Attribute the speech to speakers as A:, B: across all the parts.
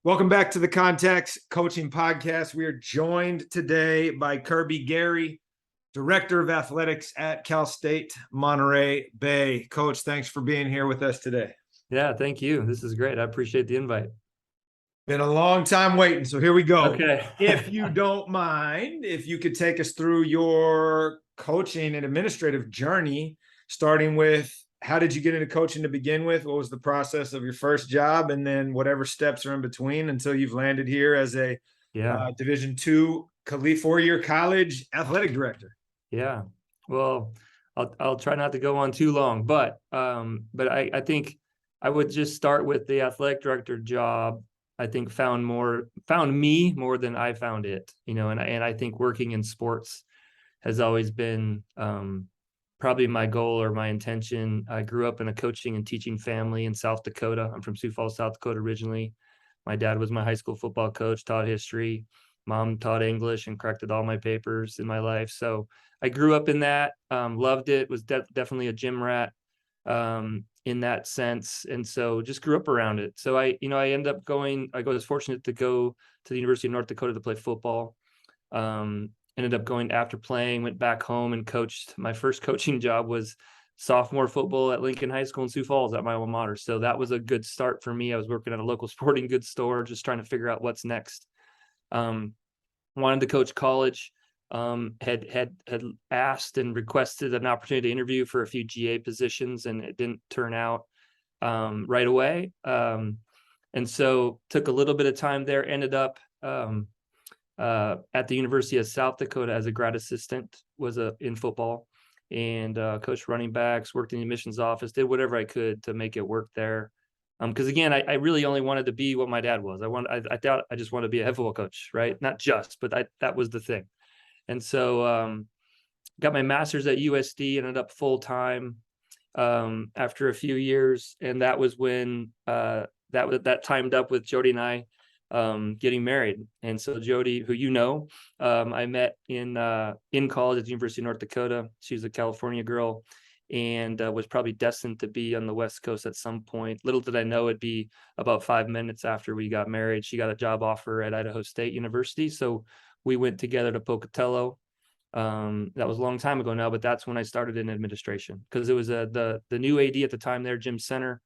A: Welcome back to the Context Coaching Podcast. We are joined today by Kirby Garry, Director of Athletics at Cal State Monterey Bay. Coach, thanks for being here with us today.
B: Yeah, thank you. This is great. I appreciate the invite.
A: Been a long time waiting, so here we go.
B: Okay.
A: If you don't mind, if you could take us through your coaching and administrative journey, starting with how did you get into coaching to begin with? What was the process of your first job? And then whatever steps are in between until you've landed here as a Division II 4-year college athletic director.
B: Yeah. Well, I'll try not to go on too long, but I think I would just start with the athletic director job. I think found me more than I found it, and I think working in sports has always been probably my goal or my intention. I grew up in a coaching and teaching family in South Dakota. I'm from Sioux Falls, South Dakota originally. My dad was my high school football coach, taught history. Mom taught English and corrected all my papers in my life. So I grew up in that, loved it, was definitely a gym rat in that sense. And so just grew up around it. So I ended up I was fortunate to go to the University of North Dakota to play football. Ended up going after playing, went back home and coached. My first coaching job was sophomore football at Lincoln High School in Sioux Falls at my alma mater. So that was a good start for me. I was working at a local sporting goods store, just trying to figure out what's next. Wanted to coach college, had asked and requested an opportunity to interview for a few GA positions, and it didn't turn out right away. And so took a little bit of time there, ended up at the University of South Dakota as a grad assistant, was in football, and coached running backs, worked in the admissions office, did whatever I could to make it work there. Because again, I really only wanted to be what my dad was. I thought I just wanted to be a head football coach, right? Not just, but that was the thing. And so got my master's at USD, ended up full time after a few years, and that was when that timed up with Jody and I getting married. And so Jody, who I met in college at the University of North Dakota. She's a California girl, and was probably destined to be on the West Coast at some point. Little did I know it'd be about 5 minutes after we got married. She got a job offer at Idaho State University. So we went together to Pocatello. That was a long time ago now, but that's when I started in administration, because it was the new AD at the time there, Jim Center,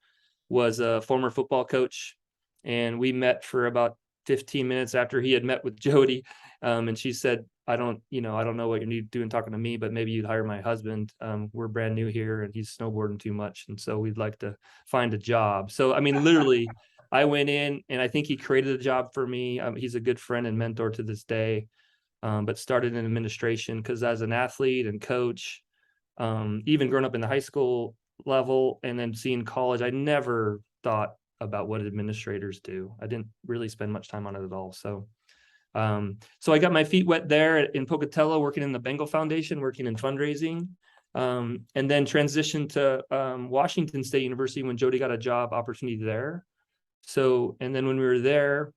B: was a former football coach. And we met for about 15 minutes after he had met with Jody. And she said, I don't know what you need to do in talking to me, but maybe you'd hire my husband. We're brand new here and he's snowboarding too much. And so we'd like to find a job. So, I mean, literally I went in and I think he created a job for me. He's a good friend and mentor to this day, but started in administration because as an athlete and coach, even growing up in the high school level and then seeing college, I never thought about what administrators do. I didn't really spend much time on it at all. So I got my feet wet there in Pocatello, working in the Bengal Foundation, working in fundraising, and then transitioned to Washington State University when Jody got a job opportunity there. So, and then when we were there,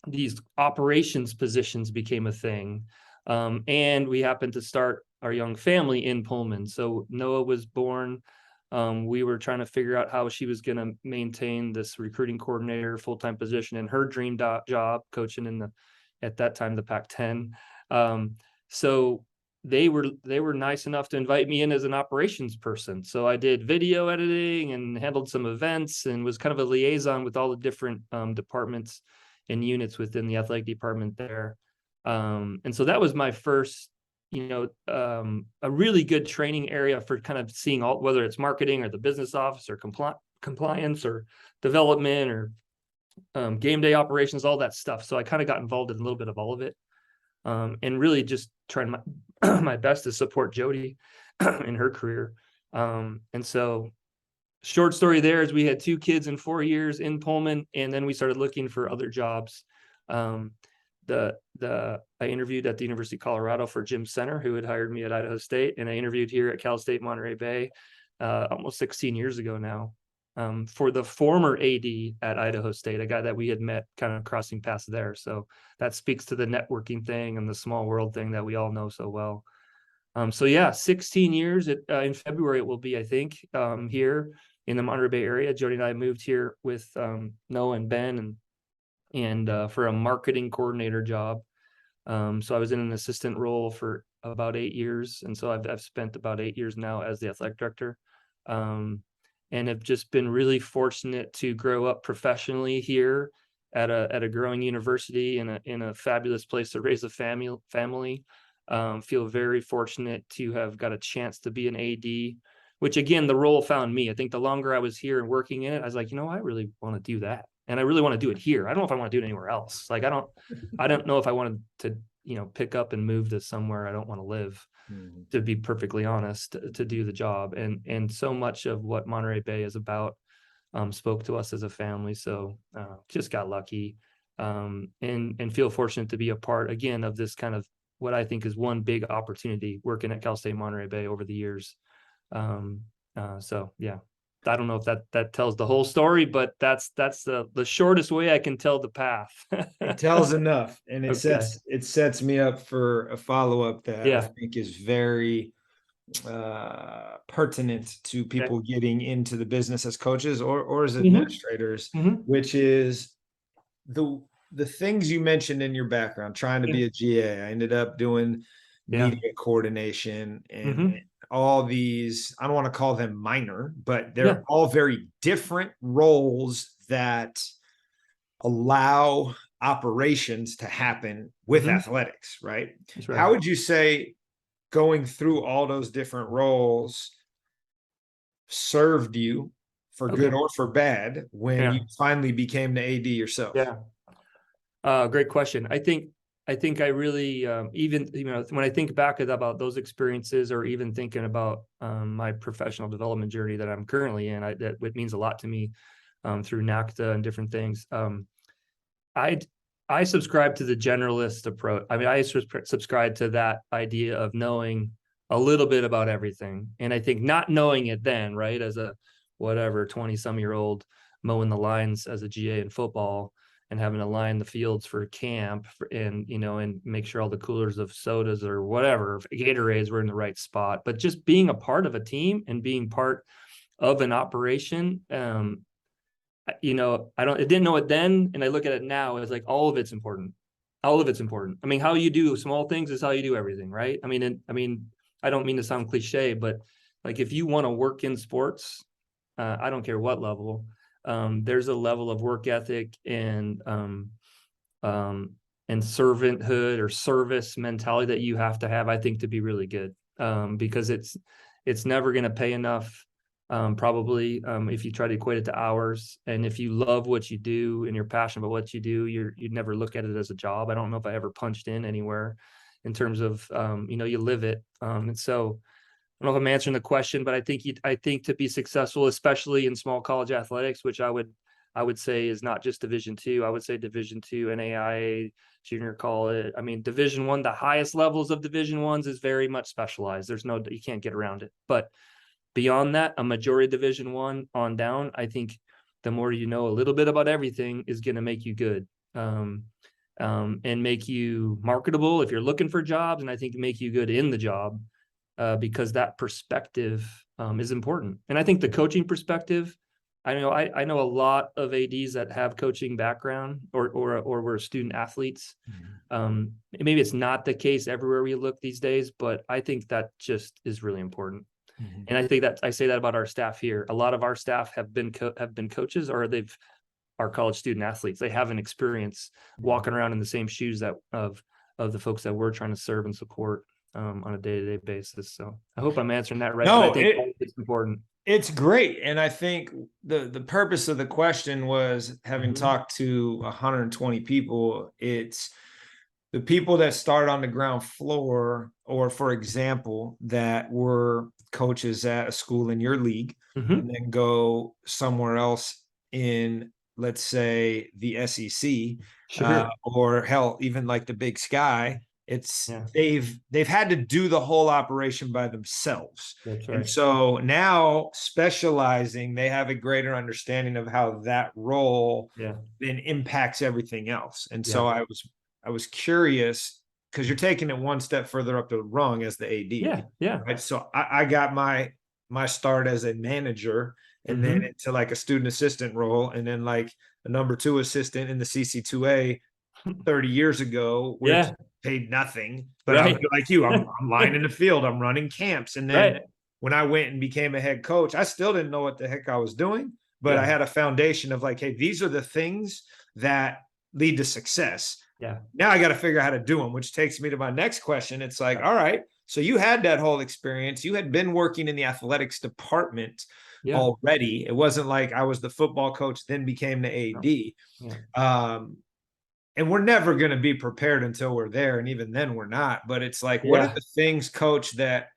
B: these operations positions became a thing. And we happened to start our young family in Pullman. So Noah was born. We were trying to figure out how she was going to maintain this recruiting coordinator full-time position in her dream job, coaching at that time, the Pac-10. So they were nice enough to invite me in as an operations person. So I did video editing and handled some events and was kind of a liaison with all the different departments and units within the athletic department there. And so that was my first, a really good training area for kind of seeing whether it's marketing or the business office or compliance or development or game day operations, all that stuff. So I kind of got involved in a little bit of all of it, and really just trying my best to support Jody in her career. And so short story there is we had 2 kids in 4 years in Pullman, and then we started looking for other jobs. I interviewed at the University of Colorado for Jim Center, who had hired me at Idaho State, and I interviewed here at Cal State Monterey Bay almost 16 years ago now, for the former AD at Idaho State, a guy that we had met kind of crossing paths there. So that speaks to the networking thing and the small world thing that we all know so well. So yeah, 16 years. In February it will be, I think, here in the Monterey Bay area. Jody and I moved here with Noah and Ben, and and for a marketing coordinator job. So I was in an assistant role for about 8 years, and so I've spent about 8 years now as the athletic director, and have just been really fortunate to grow up professionally here at a growing university in a fabulous place to raise a family. Feel very fortunate to have got a chance to be an AD, which again, the role found me. I think the longer I was here and working in it, I was like, I really want to do that. And I really want to do it here. I don't know if I want to do it anywhere else. Like, I don't know if I wanted to, pick up and move to somewhere I don't want to live, to be perfectly honest, to do the job. And so much of what Monterey Bay is about spoke to us as a family. So just got lucky, and feel fortunate to be a part again of this kind of what I think is one big opportunity working at Cal State Monterey Bay over the years. So yeah, I don't know if that tells the whole story, but that's the shortest way I can tell the path.
A: It tells enough, and it
B: Okay.
A: sets me up for a follow-up that I
B: Yeah.
A: think is very pertinent to people getting into the business as coaches or as administrators, which is the things you mentioned in your background, trying to be a GA. I ended up doing media coordination and all these, I don't want to call them minor, but they're all very different roles that allow operations to happen with athletics, right?
B: That's right.
A: How would you say going through all those different roles served you for good or for bad when you finally became the AD yourself?
B: Yeah. Great question. I think I really, even, when I think back about those experiences, or even thinking about my professional development journey that I'm currently in, that it means a lot to me through NACTA and different things. I subscribe to the generalist approach. I mean, I subscribe to that idea of knowing a little bit about everything. And I think not knowing it then, right, as a 20-some-year-old mowing the lines as a GA in football, and having to line the fields for camp and make sure all the coolers of sodas or whatever, Gatorades, were in the right spot. But just being a part of a team and being part of an operation, I didn't know it then, and I look at it now as like all of it's important. All of it's important. I mean, how you do small things is how you do everything, right? I mean, I don't mean to sound cliche, but like, if you want to work in sports, I don't care what level, there's a level of work ethic and servanthood or service mentality that you have to have, I think, to be really good, because it's never going to pay enough. Probably, if you try to equate it to hours, and if you love what you do and you're passionate about what you do, you'd never look at it as a job. I don't know if I ever punched in anywhere in terms of, you live it. And so I don't know if I'm answering the question, but I think to be successful, especially in small college athletics, which I would say is not just Division II, I would say Division II, NAIA, junior college. I mean, Division I, the highest levels of Division I's is very much specialized. You can't get around it. But beyond that, a majority of Division I on down, I think the more you know a little bit about everything is going to make you good, and make you marketable if you're looking for jobs, and I think make you good in the job, because that perspective is important. And I think the coaching perspective, I know a lot of ADs that have coaching background or were student athletes. Maybe it's not the case everywhere we look these days, but I think that just is really important. And I think that I say that about our staff here. A lot of our staff have been coaches, or are college student athletes. They have an experience walking around in the same shoes of the folks that we're trying to serve and support on a day-to-day basis. So I hope I'm answering that right.
A: No,
B: but I think it's important.
A: It's great. And I think the purpose of the question was, having talked to 120 people, it's the people that start on the ground floor, or for example, that were coaches at a school in your league and then go somewhere else in, let's say, the SEC, or hell, even like the Big Sky. They've had to do the whole operation by themselves.
B: That's right.
A: And so now, specializing, they have a greater understanding of how that role then impacts everything else. And so I was curious, because you're taking it one step further up the rung as the AD. Right. So I got my start as a manager, and then into like a student assistant role, and then like a number 2 assistant in the CC2A 30 years ago, which
B: Yeah.
A: paid nothing. But I'm
B: Right.
A: like you, I'm lining the field, I'm running camps. And then
B: Right.
A: when I went and became a head coach, I still didn't know what the heck I was doing, but I
B: Yeah.
A: had a foundation of like, hey, these are the things that lead to success.
B: Yeah.
A: Now I got to figure out how to do them, which takes me to my next question. It's like,
B: Yeah.
A: all right, so you had that whole experience. You had been working in the athletics department
B: Yeah.
A: already. It wasn't like I was the football coach, then became the AD.
B: Yeah.
A: And we're never going to be prepared until we're there. And even then we're not. But it's like, what are
B: Yeah.
A: the things, coach, that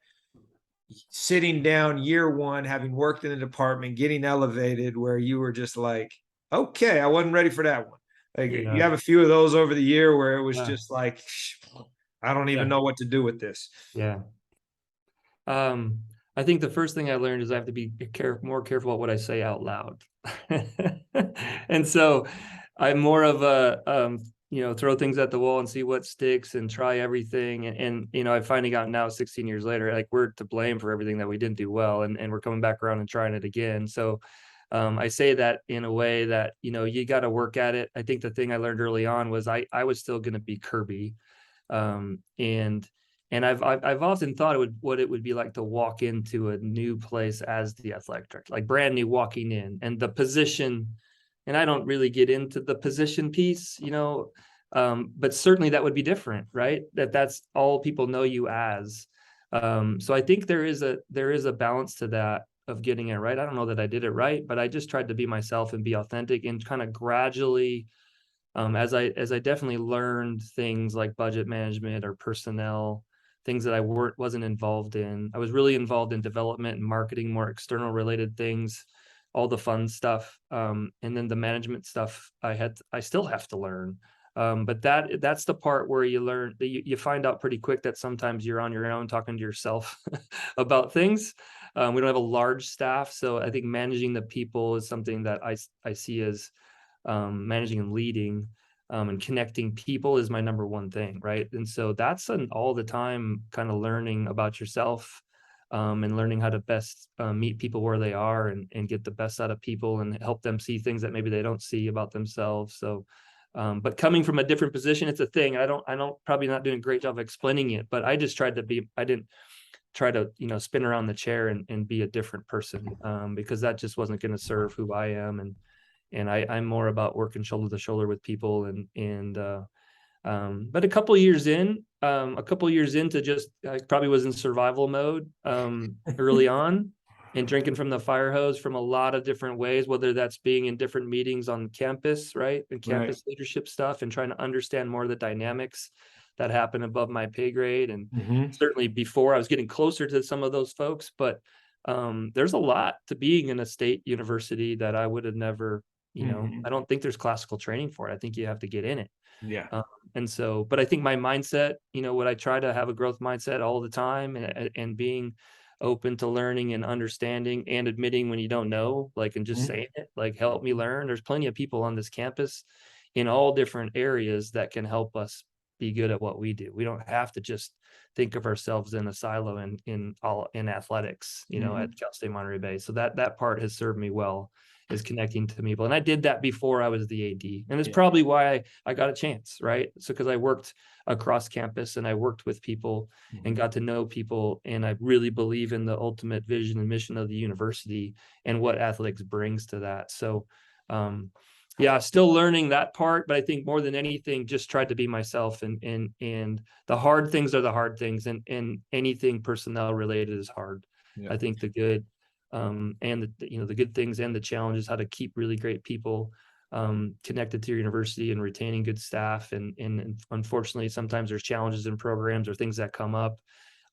A: sitting down year one, having worked in the department, getting elevated, where you were just like, okay, I wasn't ready for that one. Like
B: Yeah.
A: you have a few of those over the year where it was
B: Yeah.
A: just like, I don't even
B: Yeah.
A: know what to do with this.
B: Yeah. I think the first thing I learned is I have to be more careful about what I say out loud. And so I'm more of a, throw things at the wall and see what sticks and try everything. And I finally got now 16 years later, like we're to blame for everything that we didn't do well. And we're coming back around and trying it again. So I say that in a way that, you got to work at it. I think the thing I learned early on was I was still going to be Kirby. And I've often thought what it would be like to walk into a new place as the athletic director, like brand new walking in, and the position. And I don't really get into the position piece, but certainly that would be different, right? That's all people know you as. So I think there is a balance to that of getting it right. I don't know that I did it right, but I just tried to be myself and be authentic and kind of gradually, as I definitely learned things like budget management or personnel, things that I wasn't involved in. I was really involved in development and marketing, more external related things, all the fun stuff. And then the management stuff I still have to learn. But that's the part where you learn that you find out pretty quick that sometimes you're on your own talking to yourself about things. We don't have a large staff, so I think managing the people is something that I see as managing and leading, and connecting people is my number one thing, right? And so that's an all the time kind of learning about yourself, and learning how to best meet people where they are, and get the best out of people and help them see things that maybe they don't see about themselves. So but coming from a different position, it's a thing. I don't probably not doing a great job of explaining it, but I just tried to be, I didn't try to, spin around the chair and be a different person, because that just wasn't going to serve who I am. And I'm more about working shoulder to shoulder with people. But a couple years into just, I probably was in survival mode early on, and drinking from the fire hose from a lot of different ways, whether that's being in different meetings on campus, right? And campus leadership stuff, and trying to understand more of the dynamics that happen above my pay grade. And certainly before I was getting closer to some of those folks, but there's a lot to being in a state university that I would have never, I don't think there's classical training for it. I think you have to get in it.
A: Yeah.
B: And so, but I think my mindset, would I try to have a growth mindset all the time, and being open to learning and understanding and admitting when you don't know, like, and just saying it, like, help me learn. There's plenty of people on this campus in all different areas that can help us be good at what we do. We don't have to just think of ourselves in a silo in athletics, at Cal State Monterey Bay. So that part has served me well, is connecting to people. And I did that before I was the AD. And it's probably why I got a chance, right? So, because I worked across campus and I worked with people and got to know people. And I really believe in the ultimate vision and mission of the university and what athletics brings to that. So, still learning that part, but I think more than anything, just tried to be myself, and the hard things are the hard things, and anything personnel related is hard. I think the good, and the good things and the challenges, how to keep really great people connected to your university and retaining good staff. And unfortunately, sometimes there's challenges in programs or things that come up.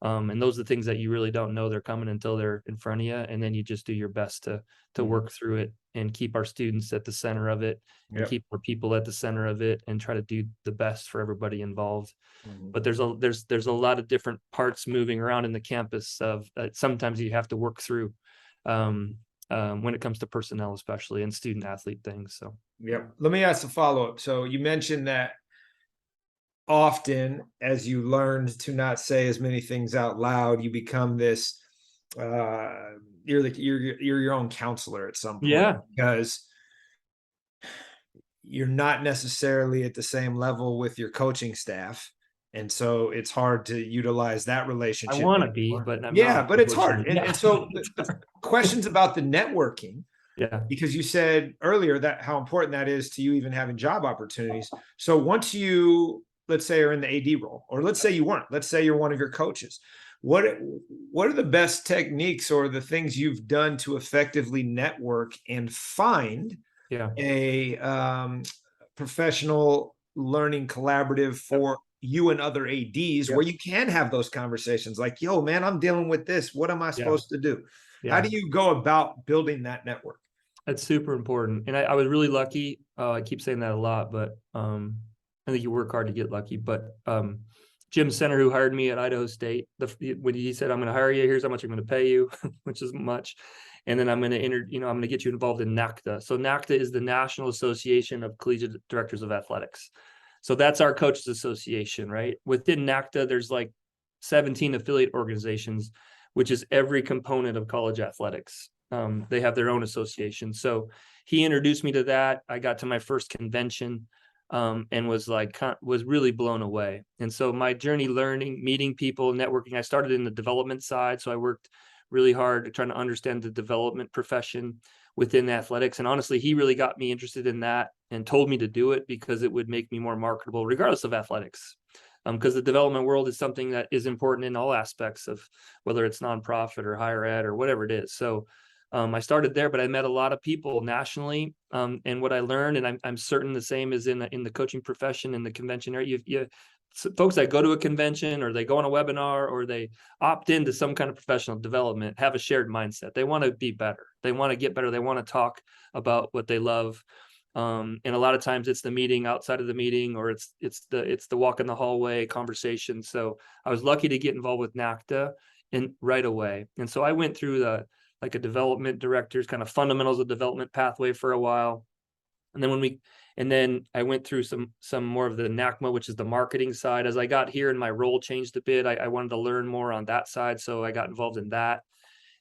B: And those are the things that you really don't know they're coming until they're in front of you. And then you just do your best to work through it and keep our students at the center of it, and keep our people at the center of it, and try to do the best for everybody involved. But there's a lot of different parts moving around in the campus of sometimes you have to work through when it comes to personnel, especially, and student athlete things. So,
A: let me ask a follow-up. So you mentioned that often, as you learned to not say as many things out loud, you become this you're your own counselor at some point, because you're not necessarily at the same level with your coaching staff. And so it's hard to utilize that
B: I
A: relationship
B: want to be,
A: anymore.
B: but I'm
A: Yeah,
B: not,
A: but it's hard.
B: unfortunately.
A: And so the questions about the networking,
B: Yeah.
A: because you said earlier that how important that is to you even having job opportunities. So once you, let's say, are in the AD role, or let's say you weren't, let's say you're one of your coaches, what are the best techniques or the things you've done to effectively network and find
B: Yeah.
A: a professional learning collaborative for you and other ADs where you can have those conversations like, yo, man, I'm dealing with this. What am I supposed to do? How do you go about building that network?
B: That's super important. And I was really lucky. I keep saying that a lot, but I think you work hard to get lucky. But Jim Center, who hired me at Idaho State, when he said, I'm going to hire you, here's how much I'm going to pay you, which is much. And then I'm going to I'm going to get you involved in NACDA. So NACDA is the National Association of Collegiate Directors of Athletics. So that's our coaches association, right? Within NACDA, there's like 17 affiliate organizations, which is every component of college athletics. They have their own association. So he introduced me to that. I got to my first convention and was really blown away. And so my journey learning, meeting people, networking, I started in the development side. So I worked really hard trying to understand the development profession within athletics. And honestly, he really got me interested in that and told me to do it because it would make me more marketable regardless of athletics. Because the development world is something that is important in all aspects of whether it's nonprofit or higher ed or whatever it is. So I started there, but I met a lot of people nationally, and what I learned, and I'm certain the same is in the coaching profession, in the convention area. Folks that go to a convention or they go on a webinar or they opt into some kind of professional development have a shared mindset. They want to be better. They want to get better. They want to talk about what they love. And a lot of times it's the meeting outside of the meeting, or it's the walk in the hallway conversation. So I was lucky to get involved with NACDA and right away. And so I went through like a development director's kind of fundamentals of development pathway for a while. And then I went through some more of the NACMA, which is the marketing side. As I got here and my role changed a bit, I wanted to learn more on that side. So I got involved in that.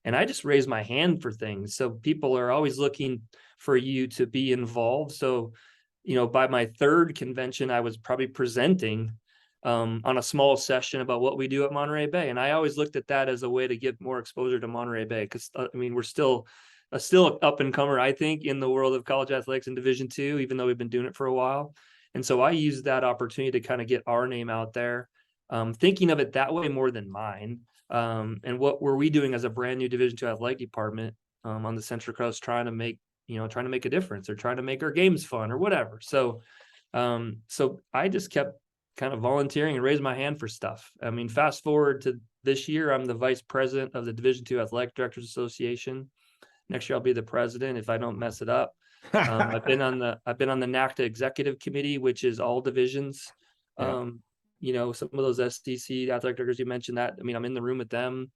B: And I just raised my hand for things. So people are always looking for you to be involved. So, by my third convention, I was probably presenting on a small session about what we do at Monterey Bay. And I always looked at that as a way to get more exposure to Monterey Bay. Because we're still up and comer, I think, in the world of college athletics in Division II, even though we've been doing it for a while. And so I used that opportunity to kind of get our name out there, thinking of it that way more than mine. And what were we doing as a brand new Division II athletic department on the Central Coast, trying to make a difference or trying to make our games fun or whatever. So I just kept kind of volunteering and raised my hand for stuff. Fast forward to this year, I'm the vice president of the Division II Athletic Directors Association. Next year, I'll be the president if I don't mess it up. I've been on the NACDA executive committee, which is all divisions. Some of those SDC athletic directors you mentioned that. I'm in the room with them.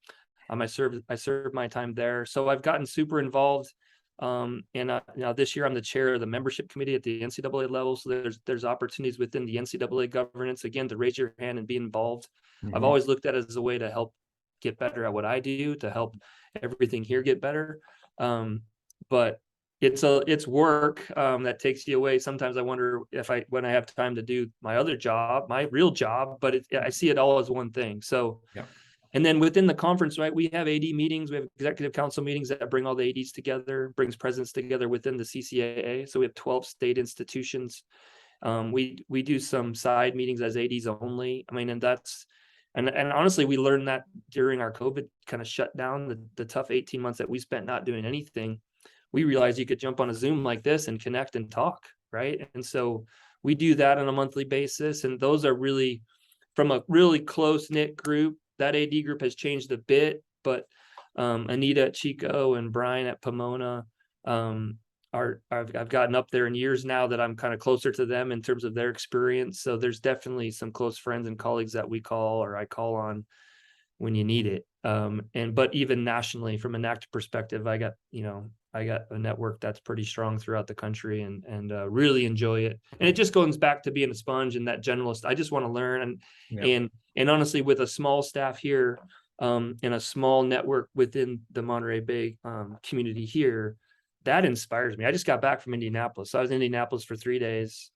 B: I served my time there, so I've gotten super involved. And now this year I'm the chair of the membership committee at the NCAA level. So there's opportunities within the NCAA governance again to raise your hand and be involved. Mm-hmm. I've always looked at it as a way to help get better at what I do, to help everything here get better. But it's work that takes you away. Sometimes I wonder when I have time to do my other job, my real job, but I see it all as one thing. So, yeah. And then within the conference, right, we have AD meetings, we have executive council meetings that bring all the ADs together, brings presidents together within the CCAA. So we have 12 state institutions. We do some side meetings as ADs only. And honestly, we learned that during our COVID kind of shutdown, the tough 18 months that we spent not doing anything. We realized you could jump on a Zoom like this and connect and talk, right? And so we do that on a monthly basis. And those are really from a really close-knit group. That AD group has changed a bit, but Anita at Chico and Brian at Pomona I've gotten up there in years now that I'm kind of closer to them in terms of their experience. So there's definitely some close friends and colleagues that we call or I call on when you need it. But even nationally from a NACDA perspective, I got a network that's pretty strong throughout the country and really enjoy it. And it just goes back to being a sponge and that generalist. I just want to learn and honestly, with a small staff here and a small network within the Monterey Bay community here, that inspires me. I just got back from Indianapolis. So I was in Indianapolis for 3 days,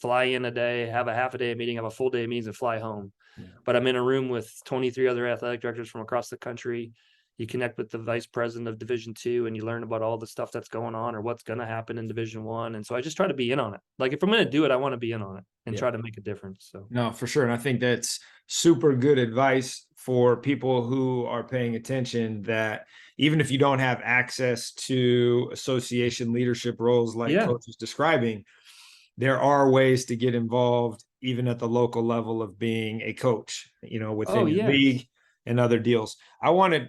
B: fly in a day, have a half a day of meeting, have a full day of meetings, and fly home.
A: Yeah.
B: But I'm in a room with 23 other athletic directors from across the country. You connect with the vice president of Division II, and you learn about all the stuff that's going on or what's going to happen in Division I. And so I just try to be in on it. Like, if I'm going to do it, I want to be in on it and
A: Yeah.
B: try to make a difference. So
A: No, for sure. And I think that's super good advice for people who are paying attention, that even if you don't have access to association leadership roles like
B: yeah,
A: Coach is describing, there are ways to get involved even at the local level of being a coach, within
B: oh
A: your
B: yeah,
A: league and other deals. I want to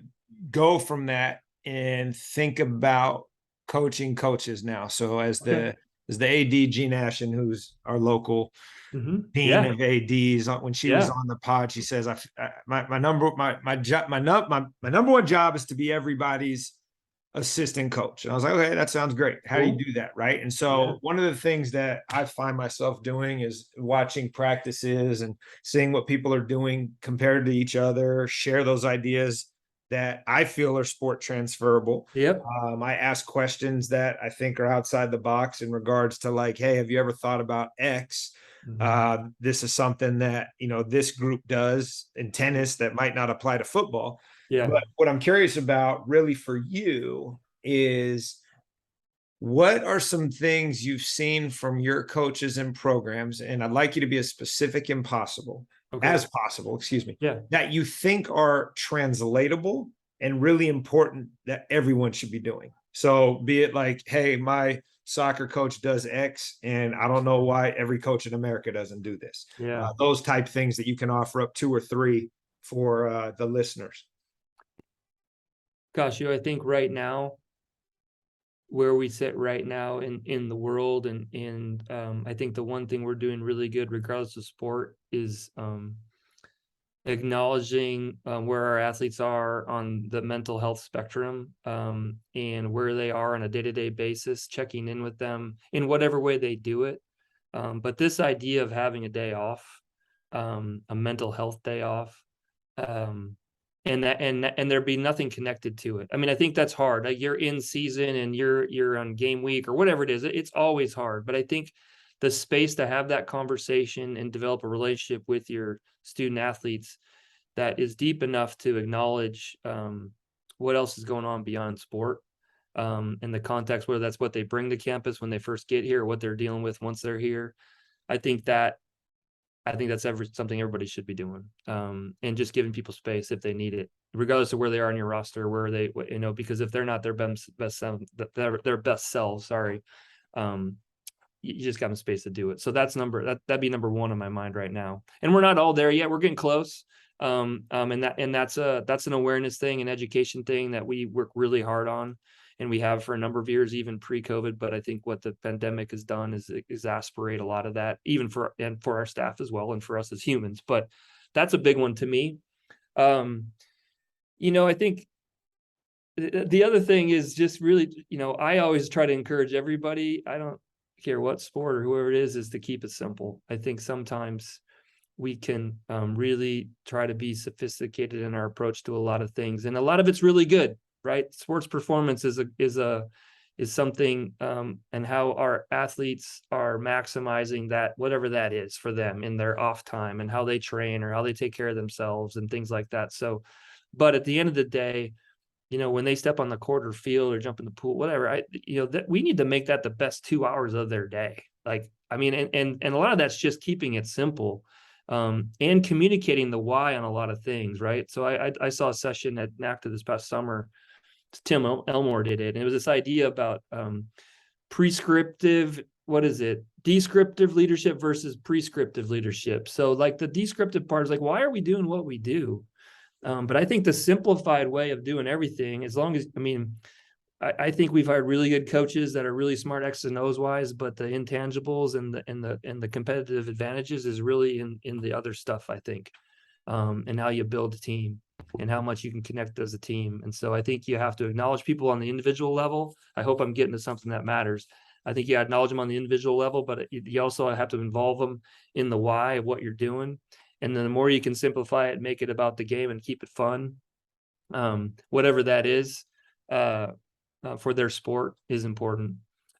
A: go from that and think about coaching coaches now. So as
B: okay,
A: the AD Gene Ashen, who's our local dean
B: yeah,
A: of ADs, when she was
B: yeah,
A: on the pod, she says, my number one job is to be everybody's assistant coach. And I was like, okay, that sounds great. How do
B: cool,
A: you do that? Right. And
B: yeah,
A: so one of the things that I find myself doing is watching practices and seeing what people are doing compared to each other, share those ideas that I feel are sport transferable.
B: yep,
A: I ask questions that I think are outside the box in regards to, like, hey, have you ever thought about X? This is something that, this group does in tennis that might not apply to football.
B: yeah,
A: But what I'm curious about really for you is, what are some things you've seen from your coaches and programs? And I'd like you to be as specific
B: okay,
A: as possible, excuse me,
B: yeah.
A: that you think are translatable and really important that everyone should be doing. So be it like, hey, my soccer coach does X, and I don't know why every coach in America doesn't do this.
B: Yeah.
A: Those type things that you can offer up 2 or 3 for the listeners.
B: Gosh, I think right now, where we sit right now in the world, and I think the one thing we're doing really good, regardless of sport, is acknowledging where our athletes are on the mental health spectrum, and where they are on a day-to-day basis, checking in with them in whatever way they do it. But this idea of having a day off, a mental health day off, um, and there be nothing connected to it. I mean, I think that's hard. Like, you're in season and you're on game week or whatever it is. It's always hard. But I think the space to have that conversation and develop a relationship with your student athletes that is deep enough to acknowledge what else is going on beyond sport, in the context, whether that's what they bring to campus when they first get here or what they're dealing with once they're here. I think that's something everybody should be doing, and just giving people space if they need it, regardless of where they are on your roster, where they, because if they're not their their best selves, sorry, you just got them space to do it. So that'd be number one on my mind right now. And we're not all there yet. We're getting close. And that's an awareness thing, an education thing that we work really hard on, and we have for a number of years, even pre-COVID. But I think what the pandemic has done is exasperate a lot of that, even for our staff as well, and for us as humans. But that's a big one to me. I think the other thing is just really, I always try to encourage everybody. I don't care what sport or whoever it is to keep it simple. I think sometimes we can really try to be sophisticated in our approach to a lot of things, and a lot of it's really good, right? Sports performance is something, and how our athletes are maximizing that, whatever that is for them in their off time, and how they train or how they take care of themselves and things like that. So, but at the end of the day, when they step on the court or field or jump in the pool, whatever, that we need to make that the best 2 hours of their day. Like, I mean, and a lot of that's just keeping it simple, and communicating the why on a lot of things, right? So I saw a session at NACTA this past summer. Tim Elmore did it, and it was this idea about prescriptive, what is it? Descriptive leadership versus prescriptive leadership. So, like, the descriptive part is like, why are we doing what we do? But I think the simplified way of doing everything, I think we've hired really good coaches that are really smart X and O's wise, but the intangibles and the competitive advantages is really in the other stuff, I think, and how you build a team and how much you can connect as a team. And so I think you have to acknowledge people on the individual level. I hope I'm getting to something that matters. I think you acknowledge them on the individual level, but you also have to involve them in the why of what you're doing. And then the more you can simplify it, make it about the game and keep it fun, whatever that is, for their sport is important.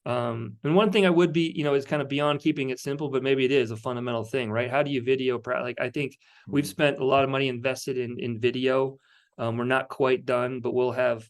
B: And one thing I would be, is kind of beyond keeping it simple, but maybe it is a fundamental thing, right? How do you video? Like, I think we've spent a lot of money invested in video. We're not quite done, but we'll have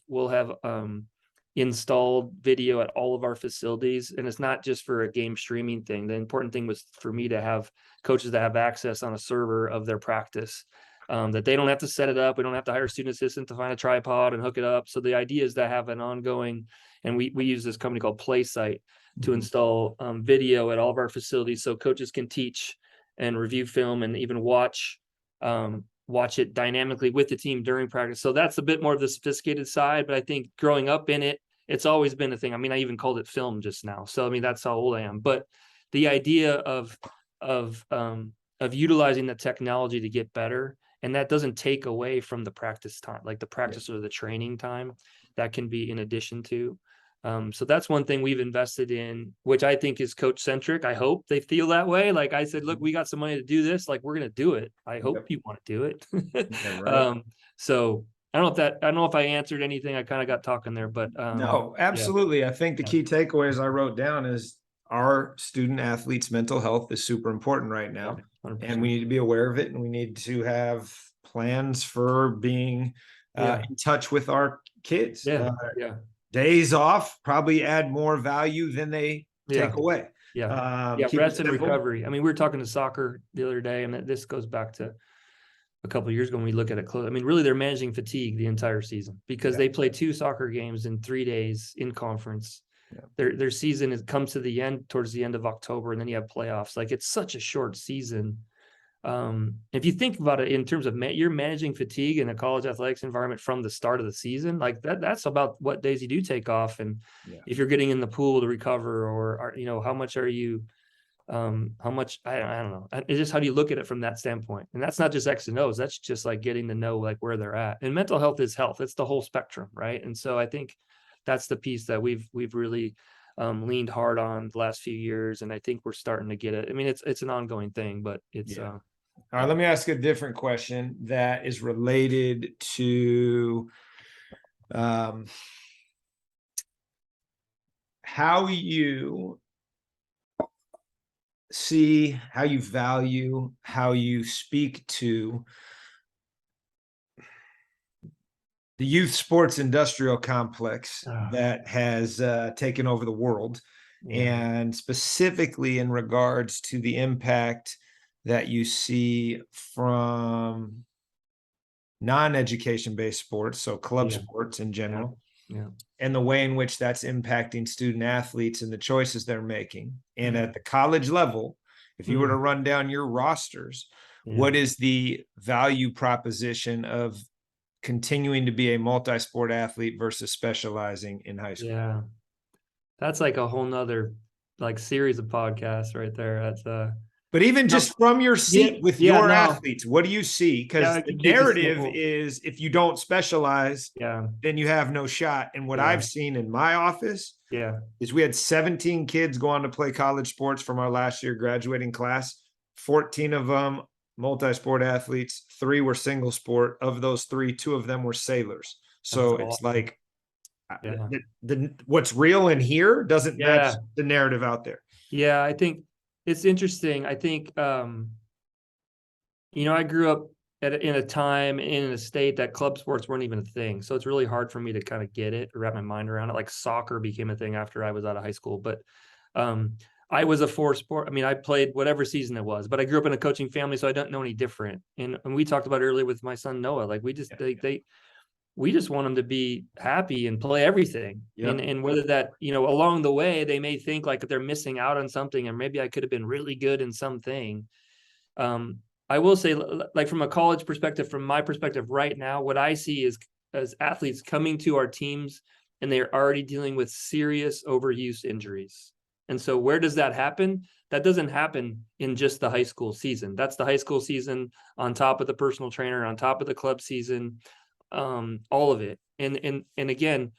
B: installed video at all of our facilities. And it's not just for a game streaming thing. The important thing was for me to have coaches that have access on a server of their practice, that they don't have to set it up. We don't have to hire a student assistant to find a tripod and hook it up. So the idea is to have an ongoing, and we use this company called PlaySite to install video at all of our facilities so coaches can teach and review film and even watch it dynamically with the team during practice. So that's a bit more of the sophisticated side, but I think growing up in it, it's always been a thing. I mean, I even called it film just now. So, I mean, that's how old I am, but the idea of utilizing the technology to get better, and that doesn't take away from the practice time, like the practice or the training time, that can be in addition to. So that's one thing we've invested in, which I think is coach centric. I hope they feel that way. Like I said, look, we got some money to do this. Like, we're going to do it. I hope you want to do it.
A: Yeah, right.
B: So I don't know if I answered anything. I kind of got talking there, but
A: no, absolutely. I think the key takeaways I wrote down is our student athletes' mental health is super important right now. 100%. And we need to be aware of it, and we need to have plans for being in touch with our kids. Days off probably add more value than they take away.
B: Rest and recovery. I mean, we were talking to soccer the other day, and this goes back to a couple of years ago when we look at it close. I mean, really, they're managing fatigue the entire season because they play 2 soccer games in 3 days in conference. Their season comes to the end towards the end of October, and then you have playoffs. Like, it's such a short season. If you think about it in terms of you're managing fatigue in a college athletics environment from the start of the season, like that's about what days you do take off. And if you're getting in the pool to recover, or, how much are you, how much, I don't know. It's just, how do you look at it from that standpoint? And that's not just X and O's. That's just like getting to know like where they're at. And mental health is health. It's the whole spectrum. Right. And so I think that's the piece that we've really leaned hard on the last few years. And I think we're starting to get it. I mean, it's an ongoing thing, but it's,
A: all right, let me ask a different question that is related to how you see, how you value, how you speak to the youth sports industrial complex that has taken over the world, and specifically in regards to the impact that you see from non-education based sports, so club sports in general, and the way in which that's impacting student athletes and the choices they're making. And at the college level, if you were to run down your rosters, what is the value proposition of continuing to be a multi-sport athlete versus specializing in high school?
B: Yeah, that's like a whole nother like series of podcasts right there. That's
A: but even just from your seat with your athletes, what do you see? Because the narrative is, if you don't specialize, then you have no shot. And what I've seen in my office is we had 17 kids go on to play college sports from our last year graduating class. 14 of them multi-sport athletes, 3 were single sport. Of those 3, 2 of them were sailors. So it's like what's real in here doesn't match the narrative out there.
B: Yeah, I think it's interesting. I think, I grew up in a time in a state that club sports weren't even a thing. So it's really hard for me to kind of get it or wrap my mind around it. Like, soccer became a thing after I was out of high school, but I was a 4-sport. I mean, I played whatever season it was, but I grew up in a coaching family, so I don't know any different. And we talked about earlier with my son, Noah, like we just, we just want them to be happy and play everything. And whether that, along the way, they may think like they're missing out on something, or maybe I could have been really good in something. I will say, like, from a college perspective, from my perspective right now, what I see is as athletes coming to our teams and they're already dealing with serious overuse injuries. And so where does that happen? That doesn't happen in just the high school season. That's the high school season on top of the personal trainer, on top of the club season, all of it. And again,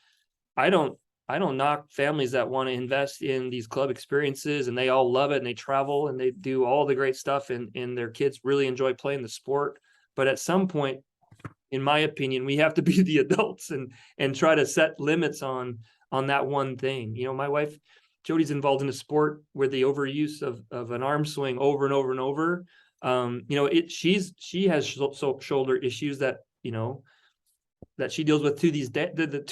B: I don't knock families that want to invest in these club experiences, and they all love it, and they travel and they do all the great stuff, and their kids really enjoy playing the sport. But at some point, in my opinion, we have to be the adults and try to set limits on on that one thing. My wife, Jody's involved in a sport where the overuse of an arm swing over and over and over. She has shoulder issues that, that she deals with to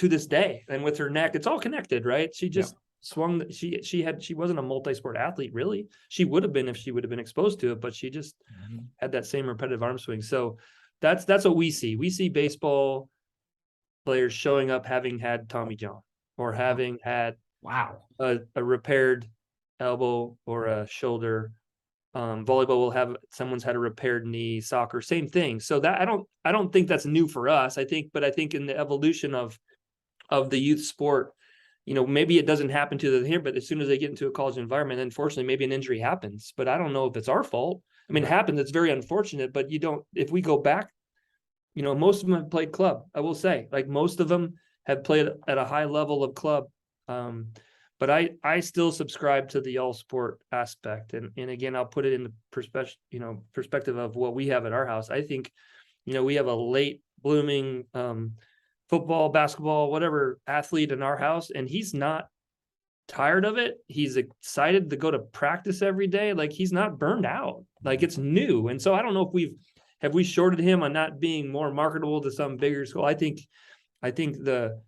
B: this day, and with her neck, it's all connected, right? She just swung. She wasn't a multi-sport athlete, really. She would have been if she would have been exposed to it, but she just had that same repetitive arm swing. So that's what we see. We see baseball players showing up having had Tommy John, or having had a repaired elbow or a shoulder. Volleyball will have someone's had a repaired knee. Soccer, same thing. So that I don't think that's new for us. I think in the evolution of the youth sport, maybe it doesn't happen to them here, but as soon as they get into a college environment, unfortunately, maybe an injury happens. But I don't know if it's our fault. I mean, it happens. It's very unfortunate. But if we go back, most of them have played club. I will say, like, most of them have played at a high level of club. But I still subscribe to the all sport aspect. And again, I'll put it in the perspective of what we have at our house. I think, we have a late blooming football, basketball, whatever athlete in our house, and he's not tired of it. He's excited to go to practice every day. Like, he's not burned out. Like, it's new. And so I don't know if have we shorted him on not being more marketable to some bigger school. I think the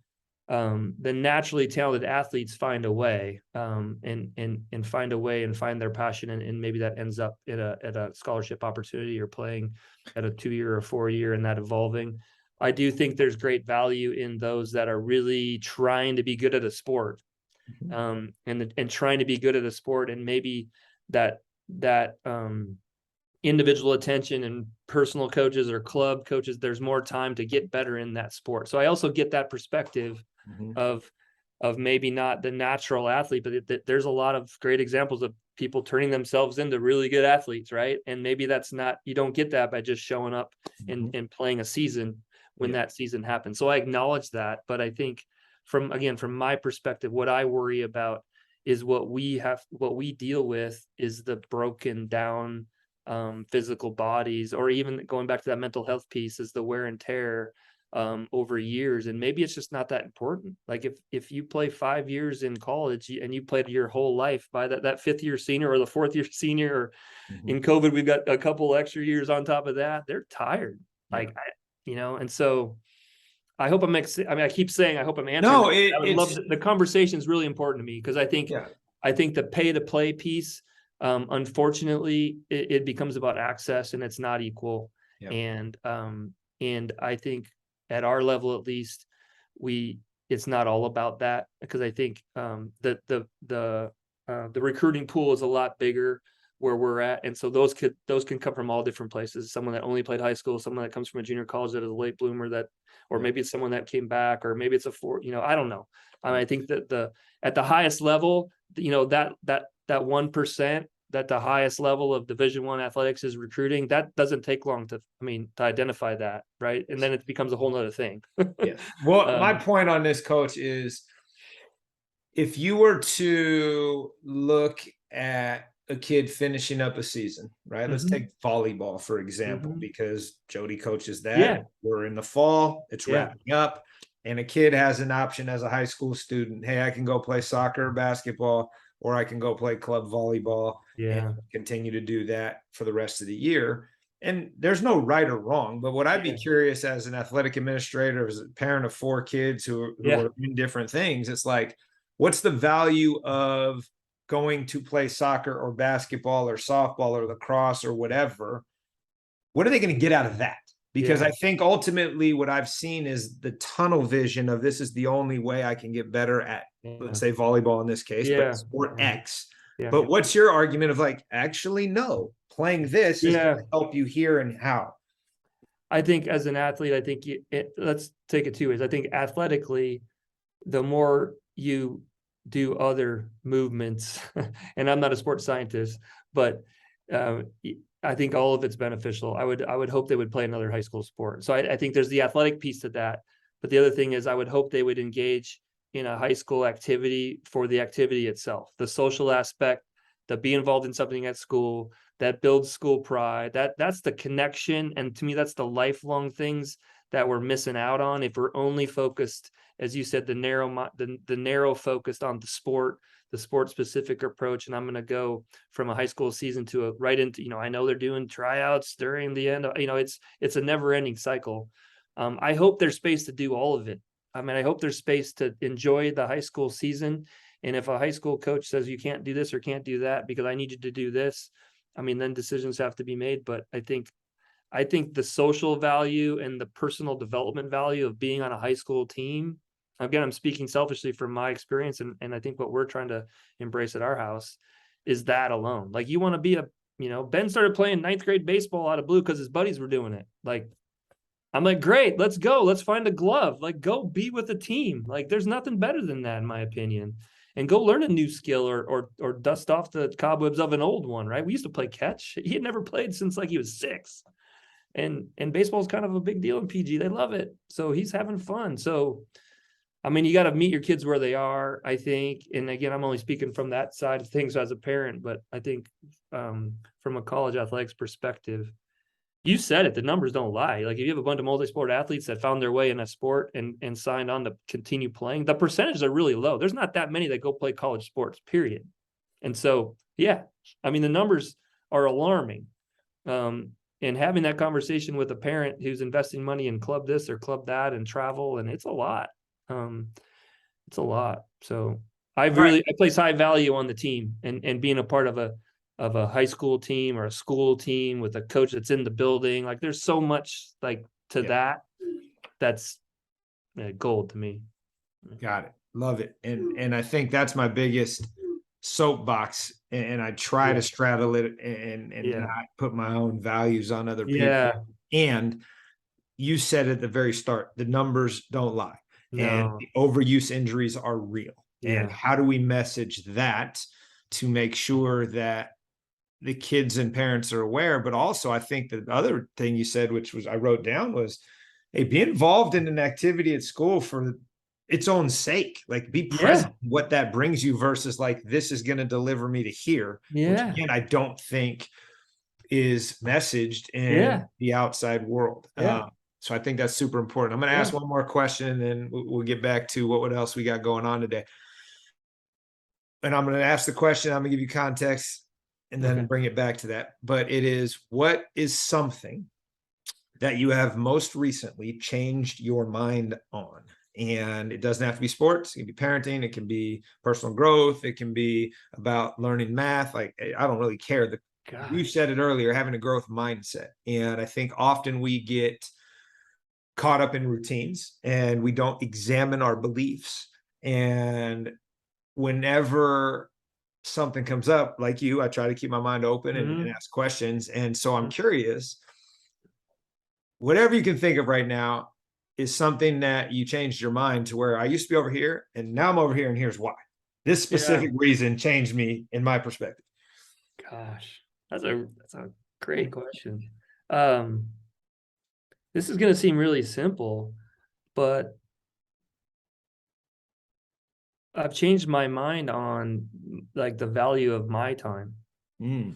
B: naturally talented athletes find a way, and find a way and find their passion, and maybe that ends up at a scholarship opportunity, or playing at a 2-year or 4-year, and that evolving. I do think there's great value in those that are really trying to be good at a sport, and trying to be good at a sport, and maybe that individual attention and personal coaches or club coaches, there's more time to get better in that sport. So I also get that perspective of maybe not the natural athlete, but there's a lot of great examples of people turning themselves into really good athletes, right? And maybe you don't get that by just showing up and playing a season when that season happens. So I acknowledge that, but I think from my perspective, what I worry about is what we deal with is the broken down physical bodies, or even going back to that mental health piece, is the wear and tear over years. And maybe it's just not that important. Like, if you play 5 years in college and you played your whole life, by that 5th year senior or the 4th year senior, or in COVID, we've got a couple extra years on top of that, they're tired. And so I hope I keep saying, I hope I'm answering. No, I would love the conversation is really important to me, because I think the pay to play piece, unfortunately, it becomes about access, and it's not equal. And I think at our level, at least, it's not all about that, because I think the recruiting pool is a lot bigger where we're at, and so those can come from all different places. Someone that only played high school, someone that comes from a junior college that is a late bloomer, or maybe it's someone that came back, or maybe it's I don't know. I think that at the highest level, that 1%, that the highest level of Division I athletics is recruiting, that doesn't take long to identify that, right? And then it becomes a whole nother thing.
A: Well, my point on this, Coach, is if you were to look at a kid finishing up a season, right? Let's take volleyball, for example, because Jody coaches that. Yeah. We're in the fall, it's wrapping up, and a kid has an option as a high school student. Hey, I can go play soccer, basketball, or I can go play club volleyball and continue to do that for the rest of the year. And there's no right or wrong, but what I'd be curious, as an athletic administrator, as a parent of 4 kids who are in different things, it's like, what's the value of going to play soccer or basketball or softball or lacrosse or whatever? What are they going to get out of that? Because I think ultimately what I've seen is the tunnel vision of, this is the only way I can get better at, let's say volleyball in this case, but sport X. But what's your argument of, like, actually, no, playing this is going to help you here, and how?
B: I think as an athlete, I think let's take it 2 ways. I think athletically, the more you do other movements, and I'm not a sports scientist, but I think all of it's beneficial. I would hope they would play another high school sport. So I think there's the athletic piece to that. But the other thing is, I would hope they would engage in a high school activity for the activity itself, the social aspect, to be involved in something at school that builds school pride. That's the connection. And to me, that's the lifelong things that we're missing out on if we're only focused, as you said, the narrow focused on the sport specific approach. And I'm going to go from a high school season to a right into, I know they're doing tryouts during the end of, it's a never ending cycle. I hope there's space to do all of it. I mean, I hope there's space to enjoy the high school season. And if a high school coach says you can't do this or can't do that because I need you to do this, I mean, then decisions have to be made. But I think the social value and the personal development value of being on a high school team, again, I'm speaking selfishly from my experience, and I think what we're trying to embrace at our house is that alone. Like, you want to be Ben started playing 9th grade baseball out of blue because his buddies were doing it. Like, I'm like, great, let's go. Let's find a glove. Like, go be with a team. Like, there's nothing better than that, in my opinion. And go learn a new skill or dust off the cobwebs of an old one, right? We used to play catch. He had never played since like he was 6. And baseball is kind of a big deal in PG. They love it. So he's having fun. So, I mean, you got to meet your kids where they are, I think. And again, I'm only speaking from that side of things as a parent, but I think from a college athletics perspective, you said it, the numbers don't lie. Like, if you have a bunch of multi-sport athletes that found their way in a sport and signed on to continue playing, the percentages are really low. There's not that many that go play college sports, period. And so, yeah, I mean, the numbers are alarming. And having that conversation with a parent who's investing money in club this or club that and travel, and it's a lot. It's a lot. So I place high value on the team and being a part of a high school team or a school team with a coach that's in the building. Like, there's so much that's gold to me.
A: Got it. Love it. And I think that's my biggest soapbox, and I try to straddle it and not put my own values on other people.
B: Yeah.
A: And you said at the very start, the numbers don't lie.
B: No.
A: And the overuse injuries are real.
B: Yeah.
A: And how do we message that to make sure that the kids and parents are aware? But also, I think the other thing you said, which was I wrote down, was, hey, be involved in an activity at school for its own sake. Like, be present what that brings you versus like, this is going to deliver me to here.
B: Yeah.
A: Which, again, I don't think is messaged in the outside world. So I think that's super important. I'm going to ask one more question, and then we'll get back to what else we got going on today. And I'm going to ask the question, I'm going to give you context, and then bring it back to that. But it is, what is something that you have most recently changed your mind on? And it doesn't have to be sports. It can be parenting. It can be personal growth. It can be about learning math. Like, I don't really care. You said it earlier, having a growth mindset. And I think often we get caught up in routines and we don't examine our beliefs. And whenever something comes up, like you, I try to keep my mind open and ask questions. And so I'm curious, whatever you can think of right now is something that you changed your mind to, where I used to be over here and now I'm over here, and here's why. This specific reason changed me in my perspective.
B: Gosh, that's a great question. This is going to seem really simple, but I've changed my mind on like the value of my time.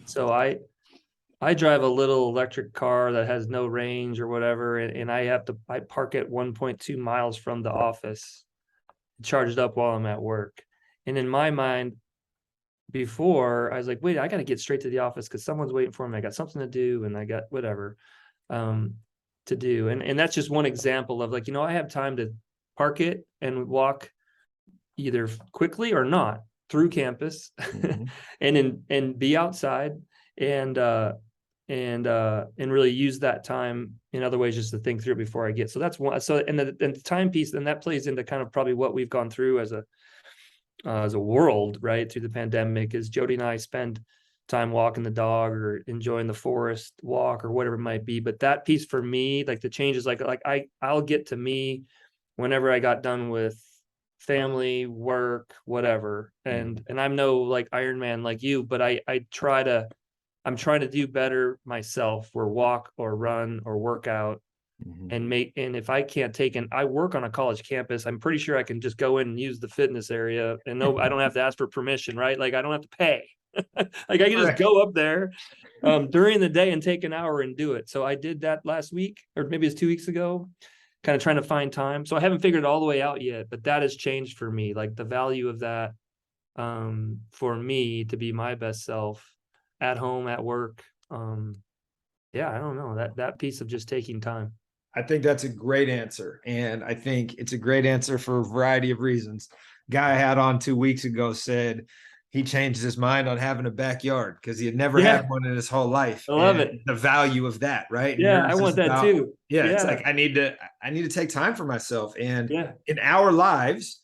B: So I drive a little electric car that has no range or whatever, and I park at 1.2 miles from the office, charged up while I'm at work. And in my mind, before, I was like, wait, I got to get straight to the office because someone's waiting for me. I got something to do, and I got whatever to do. And that's just one example of like, I have time to park it and walk either quickly or not through campus and be outside and really use that time in other ways just to think through it before I get. So that's one. So, and the time piece, and that plays into kind of probably what we've gone through as a world, right, through the pandemic, is Jody and I spend time walking the dog or enjoying the forest walk or whatever it might be. But that piece for me, like the changes, like I'll get to me whenever I got done with family, work, whatever. And I'm no like Iron Man like you, but I'm trying to do better myself, or walk or run or work out and if I can't I work on a college campus, I'm pretty sure I can just go in and use the fitness area and I don't have to ask for permission, right? Like, I don't have to pay. Like, I can just go up there during the day and take an hour and do it. So I did that last week, or maybe it's 2 weeks ago. kind of trying to find time. So I haven't figured it all the way out yet, but that has changed for me. Like the value of that, for me to be my best self at home, at work. Yeah, I don't know, that piece of just taking time.
A: I think that's a great answer. And I think it's a great answer for a variety of reasons. Guy I had on 2 weeks ago said he changed his mind on having a backyard because he had never
B: Yeah.
A: had one in his whole life.
B: I love
A: And
B: it.
A: the value of that, right? And
B: Yeah, I
A: yours is
B: want that
A: about,
B: too.
A: yeah, it's
B: Yeah.
A: like I need to take time for myself. And
B: Yeah.
A: in our lives,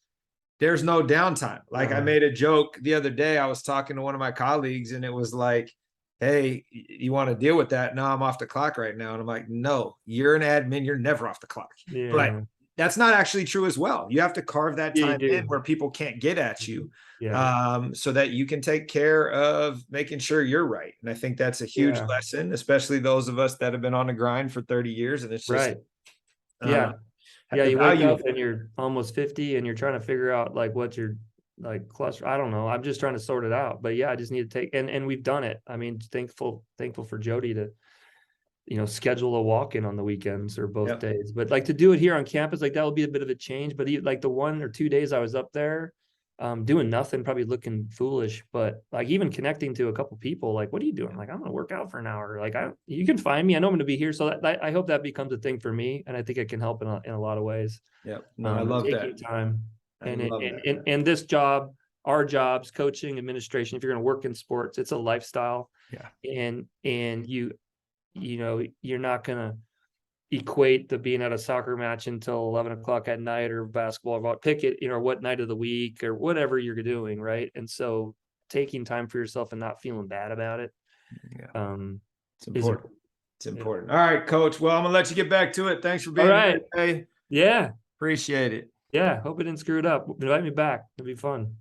A: there's no downtime. Like I
B: No.
A: made a joke the other day. I was talking to one of my colleagues, and it was like, hey, you want to deal with that? No, I'm off the clock right now. And I'm like, no, you're an admin. You're never off the clock. But
B: Yeah.
A: that's not actually true as well. You have to carve that
B: Yeah, you
A: time in
B: do.
A: where people can't get at you,
B: Yeah.
A: so that you can take care of making sure you're right. And I think that's a huge
B: Yeah.
A: lesson, especially those of us that have been on the grind for 30 years. And it's just,
B: Right. Yeah. Yeah,
A: the
B: you wake
A: value
B: up
A: of
B: and you're almost 50 and you're trying to figure out like what your like cholesterol. I don't know. I'm just trying to sort it out. But yeah, I just need to take and we've done it. I mean, thankful for Jody to, schedule a walk-in on the weekends or both
A: Yep.
B: days. But like to do it here on campus, like that will be a bit of a change. But like the 1 or 2 days I was up there, doing nothing, probably looking foolish, but like even connecting to a couple people, like, what are you doing? Like, I'm gonna work out for an hour. Like, you can find me. I know I'm gonna be here. So I hope that becomes a thing for me, and I think it can help in a lot of ways.
A: Yeah, no, I love
B: Taking
A: that.
B: time,
A: I
B: and
A: love that.
B: and this job, our jobs, coaching, administration. If you're gonna work in sports, it's a lifestyle.
A: Yeah.
B: And you're not gonna equate to being at a soccer match until 11 o'clock at night or basketball, about pick it, what night of the week or whatever you're doing. Right. And so taking time for yourself and not feeling bad about it.
A: Yeah. It's
B: is
A: important. It's important. All right, Coach. Well, I'm gonna let you get back to it. Thanks for being
B: All right.
A: here today.
B: Yeah.
A: Appreciate it.
B: Yeah. Hope I didn't screw it up. Invite me back. It'll be fun.